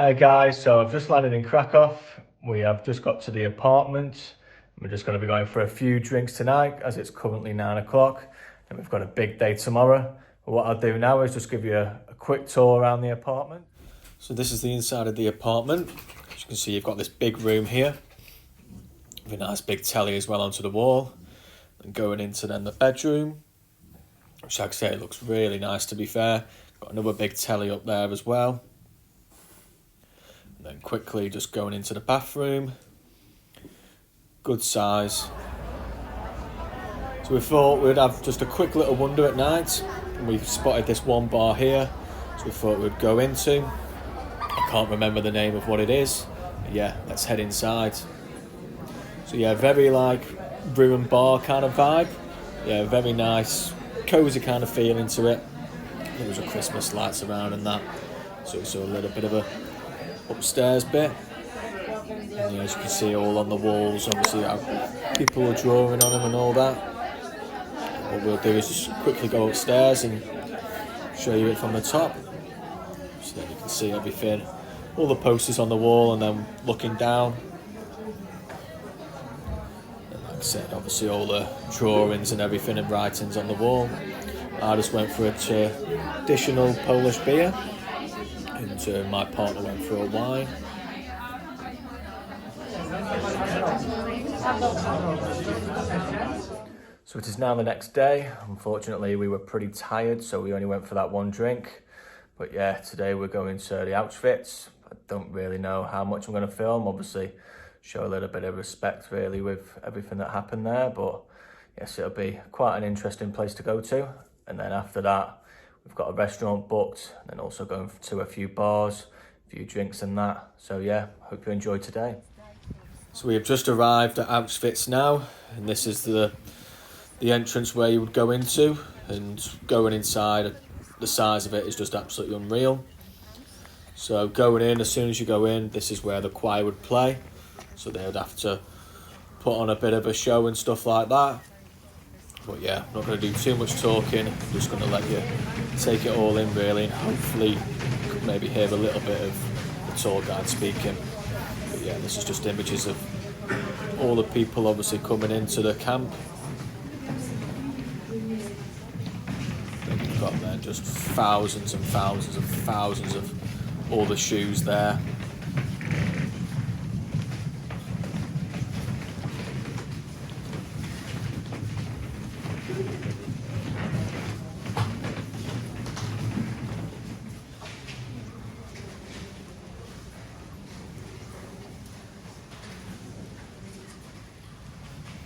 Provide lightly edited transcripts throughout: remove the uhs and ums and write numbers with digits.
Hi guys, so I've just landed in Krakow. We have just got to the apartment. We're just going to be going for a few drinks tonight as it's currently 9 o'clock and we've got a big day tomorrow. But what I'll do now is just give you a quick tour around the apartment. So this is the inside of the apartment. As you can see, you've got this big room here with a nice big telly as well onto the wall. And going into then the bedroom, which like I say, it looks really nice to be fair. Got another big telly up there as well. Then quickly just going into the bathroom, good size. So we thought we'd have just a quick little wander at night, and we spotted this one bar here, so we thought we'd go into. I can't remember the name of what it is, but yeah, let's head inside. So yeah, very like brew and bar kind of vibe. Yeah, very nice, cozy kind of feeling to it. There was a Christmas lights around and that, so it's a little bit of a upstairs bit, and yeah, as you can see all on the walls obviously how people are drawing on them and all that. What we'll do is just quickly go upstairs and show you it from the top, so that you can see everything, all the posters on the wall, and then looking down, and like I said, obviously all the drawings and everything and writings on the wall. I just went for a traditional Polish beer, and my partner went for a wine. So it is now the next day. Unfortunately, we were pretty tired, so we only went for that one drink. But yeah, today we're going to the Auschwitz. I don't really know how much I'm going to film. Obviously, show a little bit of respect really with everything that happened there. But yes, it'll be quite an interesting place to go to. And then after that, we've got a restaurant booked, and then also going to a few bars, a few drinks and that. So yeah, hope you enjoy today. So we have just arrived at Auschwitz now, and this is the entrance where you would go into, and going inside, the size of it is just absolutely unreal. So going in, as soon as you go in, this is where the choir would play. So they would have to put on a bit of a show and stuff like that. But yeah, I'm not going to do too much talking. I'm just going to let you take it all in really, and hopefully maybe hear a little bit of the tour guide speaking. But yeah, this is just images of all the people obviously coming into the camp. Then you've got there just thousands and thousands and thousands of all the shoes there.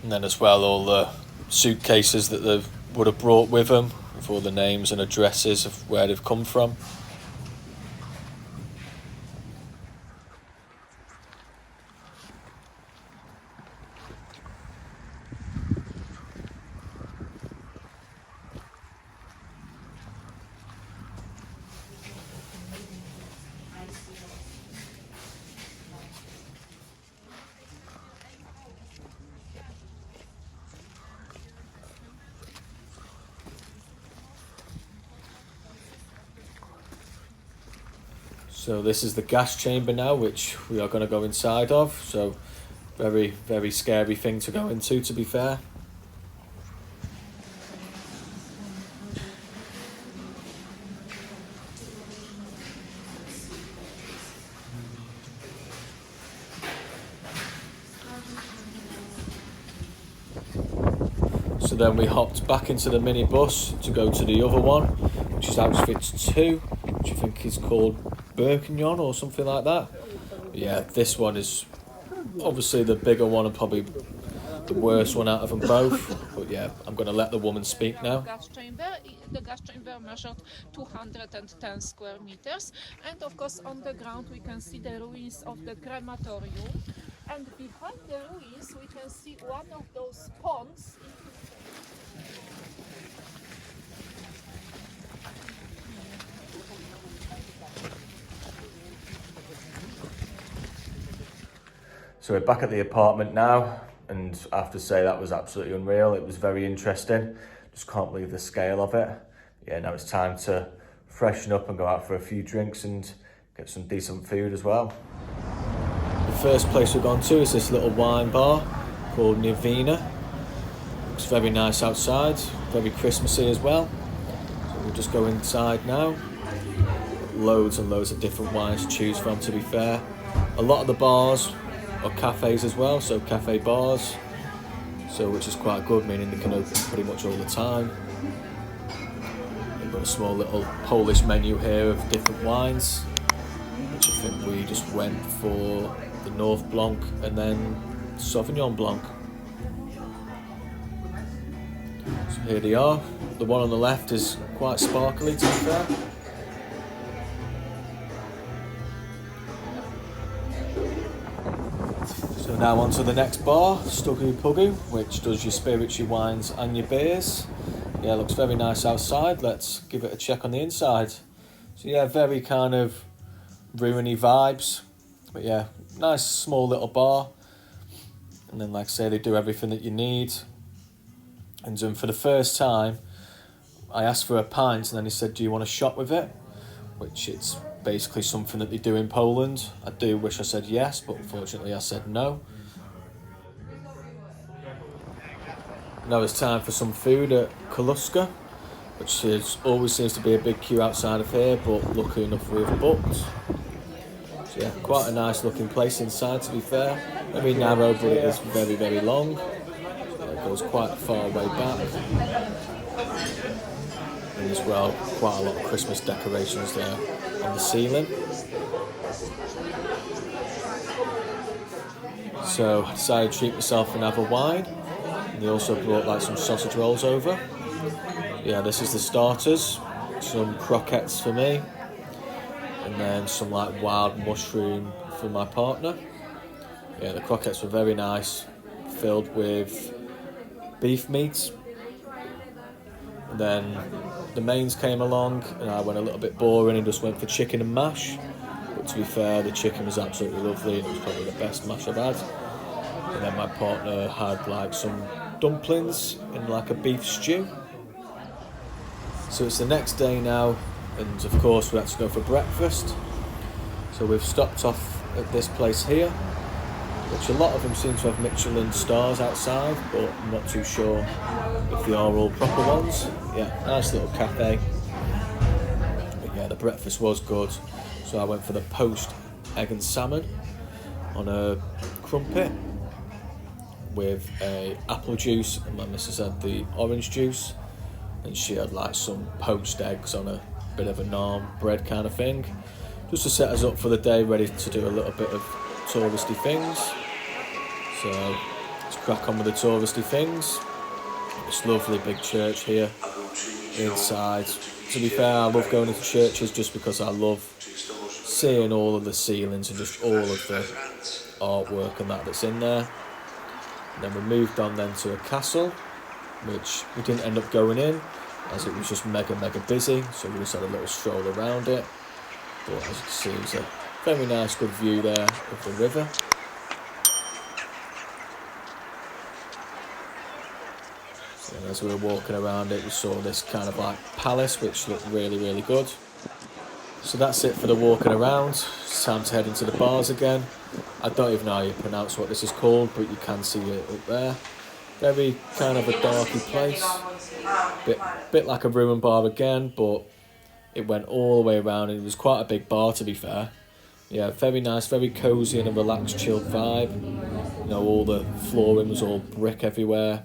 And then as well, all the suitcases that they would have brought with them, with all the names and addresses of where they've come from. So this is the gas chamber now, which we are going to go inside of. So very, very scary thing to go into, to be fair. So then we hopped back into the minibus to go to the other one, which is Auschwitz 2, which I think is called Birkenau or something like that. But yeah, this one is obviously the bigger one and probably the worst one out of them both. But yeah, I'm going to let the woman speak now. The gas chamber measured 210 square meters, and of course on the ground we can see the ruins of the crematorium, and behind the ruins we can see one of those ponds. So we're back at the apartment now, and I have to say that was absolutely unreal. It was very interesting. Just can't believe the scale of it. Yeah, now it's time to freshen up and go out for a few drinks and get some decent food as well. The first place we've gone to is this little wine bar called Nivina. Looks very nice outside, very Christmassy as well. So we'll just go inside now. Loads and loads of different wines to choose from, to be fair. A lot of the bars are cafes as well, so cafe bars, so which is quite good, meaning they can open pretty much all the time. They've got a small little Polish menu here of different wines, which I think we just went for the North Blanc and then Sauvignon Blanc. So here they are. The one on the left is quite sparkly, to be fair. So now on to the next bar, Stuggu Puggu, which does your spirits, your wines and your beers. Yeah, looks very nice outside. Let's give it a check on the inside. So yeah, very kind of ruiny vibes. But yeah, nice small little bar. And then like I say, they do everything that you need. And for the first time, I asked for a pint and then he said, do you want a shot with it? Which it's basically something that they do in Poland. I do wish I said yes, but unfortunately I said no. Now it's time for some food at Kaluska, which always seems to be a big queue outside of here, but lucky enough we've booked. So yeah, quite a nice looking place inside, to be fair. Very narrow, but it is very, very long. So it goes quite far way back. And as well, quite a lot of Christmas decorations there on the ceiling. So I decided to treat myself and have a wine. And they also brought like some sausage rolls over. Yeah, this is the starters. Some croquettes for me. And then some like wild mushroom for my partner. Yeah, the croquettes were very nice. Filled with beef meat. And then the mains came along and I went a little bit boring and just went for chicken and mash. But to be fair, the chicken was absolutely lovely and it was probably the best mash I've had. And then my partner had like some dumplings in like a beef stew. So it's the next day now, and of course we had to go for breakfast. So we've stopped off at this place here, which a lot of them seem to have Michelin stars outside, but I'm not too sure if they are all proper ones. Yeah, nice little cafe. But yeah, the breakfast was good. So I went for the poached egg and salmon on a crumpet with a apple juice, and my missus had the orange juice, and she had like some poached eggs on a bit of a naan bread kind of thing, just to set us up for the day, ready to do a little bit of touristy things. So let's crack on with the touristy things. This lovely big church here inside. To be fair, I love going into churches just because I love seeing all of the ceilings and just all of the artwork and that's in there. And then we moved on then to a castle, which we didn't end up going in as it was just mega busy, so we just had a little stroll around it. But as you can see, it was a very nice good view there of the river. So as we were walking around it, we saw this kind of like palace which looked really good. So that's it for the walking around. It's time to head into the bars again. I don't even know how you pronounce what this is called, but you can see it up there. Very kind of a darky place. Bit like a ruin bar again, but it went all the way around and it was quite a big bar, to be fair. Yeah, very nice, very cosy and a relaxed, chilled vibe. You know, all the flooring was all brick everywhere.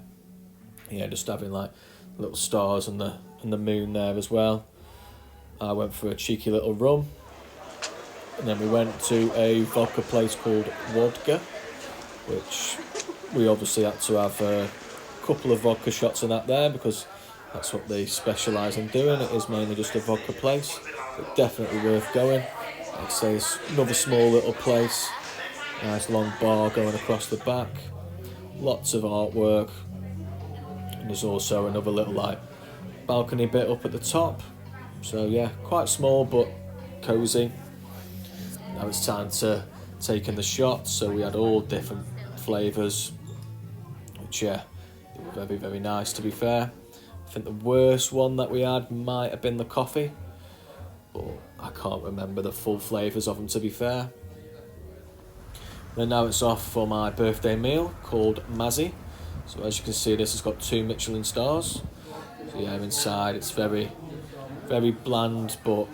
Yeah, just having like little stars and the moon there as well. I went for a cheeky little rum. And then we went to a vodka place called Vodka, which we obviously had to have a couple of vodka shots in that there because that's what they specialise in doing. It is mainly just a vodka place, but definitely worth going. Like I say, it's another small little place, nice long bar going across the back, lots of artwork, and there's also another little like balcony bit up at the top. So yeah, quite small but cosy. Now it's time to take in the shots, so we had all different flavours, which yeah, they were very nice, to be fair. I think the worst one that we had might have been the coffee, but I I can't remember the full flavours of them, to be fair. Then now it's off for my birthday meal called Mazzy. So as you can see, this has got 2 Michelin stars. So yeah, inside it's very, very bland, but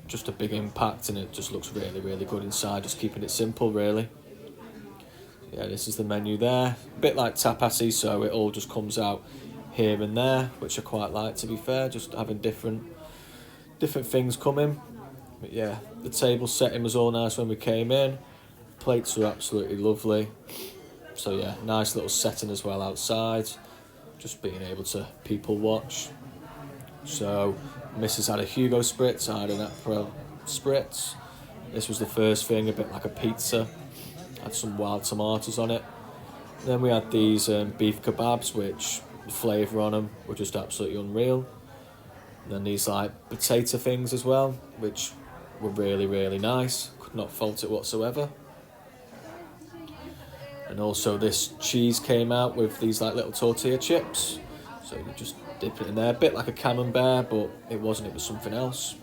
just a big impact, and it just looks really, really good inside, just keeping it simple, really. Yeah, this is the menu there. A bit like tapasy, so it all just comes out here and there, which I quite like, to be fair, just having different things coming. But yeah, the table setting was all nice when we came in. Plates were absolutely lovely. So yeah, nice little setting as well outside. Just being able to people watch. So Mrs. had a Hugo Spritz, I had an Aperol Spritz. This was the first thing, a bit like a pizza. Had some wild tomatoes on it. Then we had these beef kebabs, which the flavour on them were just absolutely unreal. And then these like potato things as well, which were really, really nice. Could not fault it whatsoever. And also this cheese came out with these like little tortilla chips. So you just dip it in there, a bit like a camembert, but it wasn't, it was something else.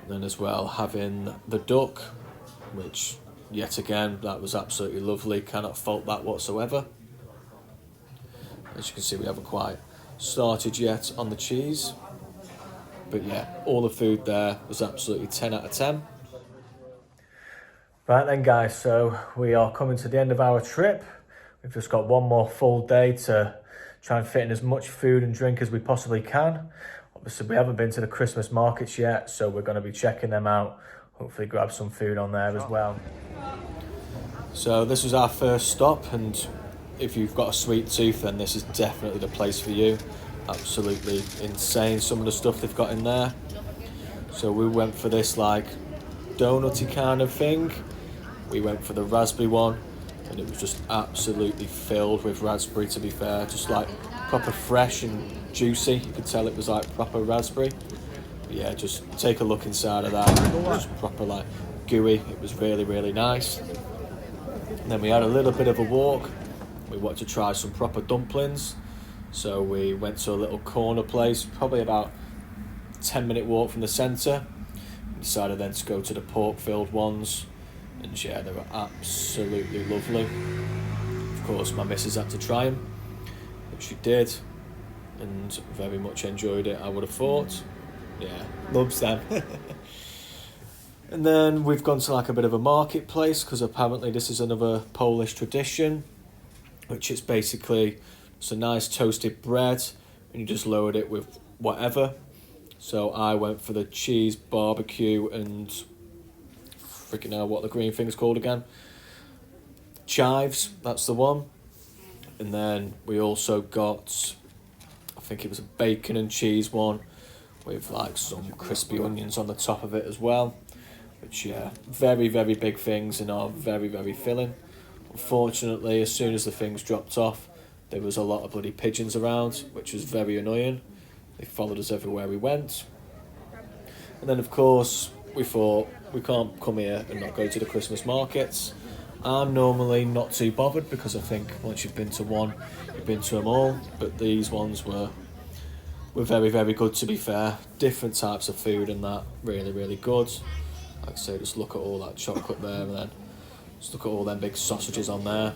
Then as well, having the duck, which yet again, that was absolutely lovely. Cannot fault that whatsoever. As you can see, we haven't quite started yet on the cheese. But yeah, all the food there was absolutely 10 out of 10. Right then guys, so we are coming to the end of our trip. We've just got one more full day to try and fit in as much food and drink as we possibly can. Obviously, we haven't been to the Christmas markets yet, so we're going to be checking them out. Hopefully grab some food on there as well. So this was our first stop, and if you've got a sweet tooth, then this is definitely the place for you. Absolutely insane, some of the stuff they've got in there. So we went for this like donutty kind of thing. We went for the raspberry one, and it was just absolutely filled with raspberry, to be fair. Just like proper fresh and juicy. You could tell it was like proper raspberry. But yeah, just take a look inside of that. It was proper like gooey. It was really, really nice. And then we had a little bit of a walk. We wanted to try some proper dumplings. So we went to a little corner place, probably about a 10-minute walk from the centre. We decided then to go to the pork-filled ones. And yeah, they were absolutely lovely. Of course, my missus had to try them, which she did. And very much enjoyed it, I would have thought. Yeah, loves them. And then we've gone to like a bit of a marketplace, because apparently this is another Polish tradition, which is basically it's a nice toasted bread, and you just load it with whatever. So I went for the cheese barbecue and freaking hell, what the green thing's called again? Chives, that's the one. And then we also got, I think it was a bacon and cheese one with like some crispy onions on the top of it as well. Which, yeah, very, very big things and are very, very filling. Unfortunately, as soon as the things dropped off, there was a lot of bloody pigeons around, which was very annoying. They followed us everywhere we went. And then, of course, we thought, we can't come here and not go to the Christmas markets. I'm normally not too bothered, because I think once you've been to one, you've been to them all. But these ones were very, very good, to be fair. Different types of food and that, really, really good. Like I say, just look at all that chocolate there, and then just look at all them big sausages on there.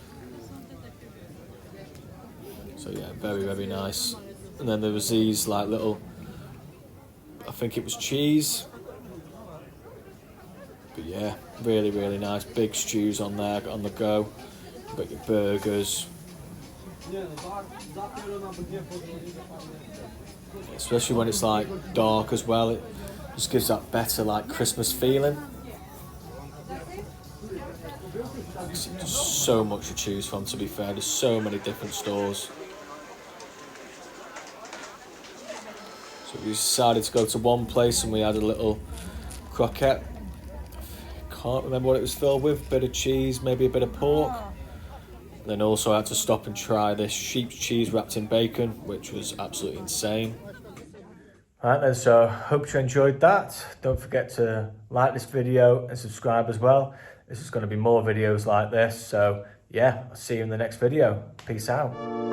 So yeah, very, very nice. And then there was these like little, I think it was cheese. But yeah, really, really nice. Big stews on there, on the go. You've got your burgers. Especially when it's like dark as well. It just gives that better like Christmas feeling. There's so much to choose from, to be fair. There's so many different stores. So we decided to go to one place, and we had a little croquette. Can't remember what it was filled with. Bit of cheese, maybe a bit of pork. Then also I had to stop and try this sheep's cheese wrapped in bacon, which was absolutely insane. Right then, so hope you enjoyed that. Don't forget to like this video and subscribe as well. This is going to be more videos like this. So yeah, I'll see you in the next video. Peace out.